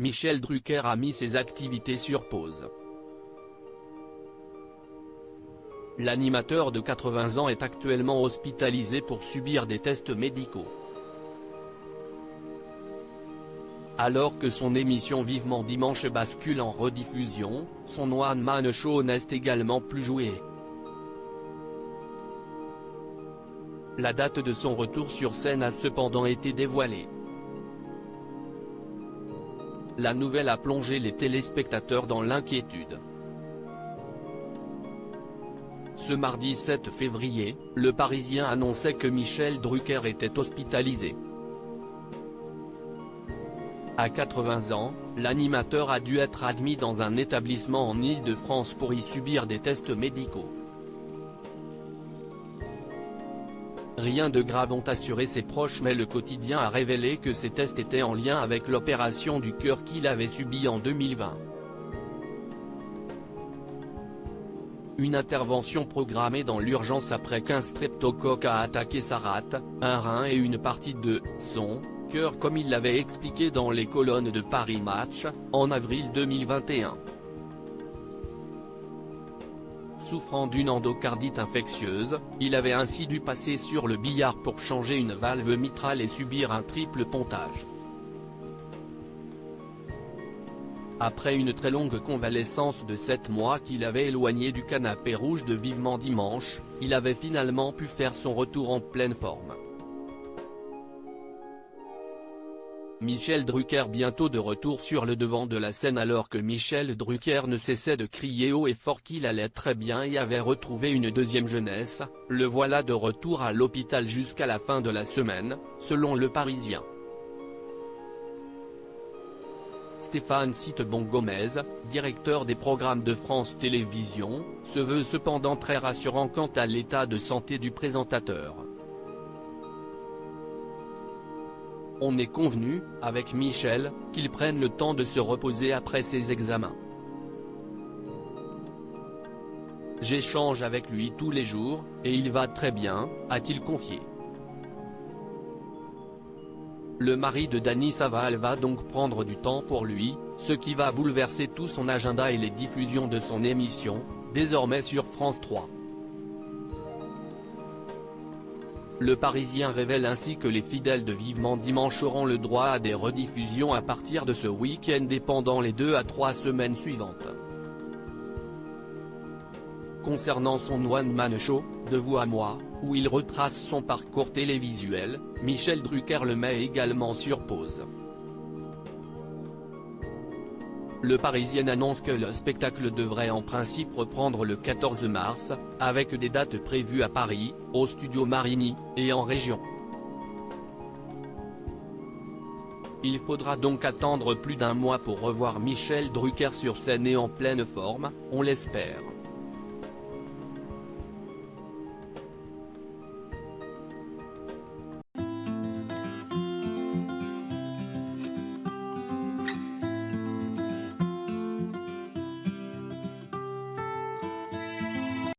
Michel Drucker a mis ses activités sur pause. L'animateur de 80 ans est actuellement hospitalisé pour subir des tests médicaux. Alors que son émission Vivement Dimanche bascule en rediffusion, son One Man Show n'est également plus joué. La date de son retour sur scène a cependant été dévoilée. La nouvelle a plongé les téléspectateurs dans l'inquiétude. Ce mardi 7 février, Le Parisien annonçait que Michel Drucker était hospitalisé. À 80 ans, l'animateur a dû être admis dans un établissement en Île-de-France pour y subir des tests médicaux. Rien de grave ont assuré ses proches, mais le quotidien a révélé que ces tests étaient en lien avec l'opération du cœur qu'il avait subie en 2020. Une intervention programmée dans l'urgence après qu'un streptocoque a attaqué sa rate, un rein et une partie de son cœur, comme il l'avait expliqué dans les colonnes de Paris Match, en avril 2021. Souffrant d'une endocardite infectieuse, il avait ainsi dû passer sur le billard pour changer une valve mitrale et subir un triple pontage. Après une très longue convalescence de 7 mois qu'il avait éloigné du canapé rouge de Vivement Dimanche, il avait finalement pu faire son retour en pleine forme. Michel Drucker bientôt de retour sur le devant de la scène. Alors que Michel Drucker ne cessait de crier haut et fort qu'il allait très bien et avait retrouvé une deuxième jeunesse, le voilà de retour à l'hôpital jusqu'à la fin de la semaine, selon Le Parisien. Stéphane Citebon-Gomez, directeur des programmes de France Télévisions, se veut cependant très rassurant quant à l'état de santé du présentateur. On est convenu, avec Michel, qu'il prenne le temps de se reposer après ses examens. J'échange avec lui tous les jours, et il va très bien, a-t-il confié. Le mari de Dany Saval va donc prendre du temps pour lui, ce qui va bouleverser tout son agenda et les diffusions de son émission, désormais sur France 3. Le Parisien révèle ainsi que les fidèles de Vivement Dimanche auront le droit à des rediffusions à partir de ce week-end et pendant les 2 à 3 semaines suivantes. Concernant son One Man Show, De vous à moi, où il retrace son parcours télévisuel, Michel Drucker le met également sur pause. Le Parisien annonce que le spectacle devrait en principe reprendre le 14 mars, avec des dates prévues à Paris, au Studio Marigny, et en région. Il faudra donc attendre plus d'1 mois pour revoir Michel Drucker sur scène et en pleine forme, on l'espère.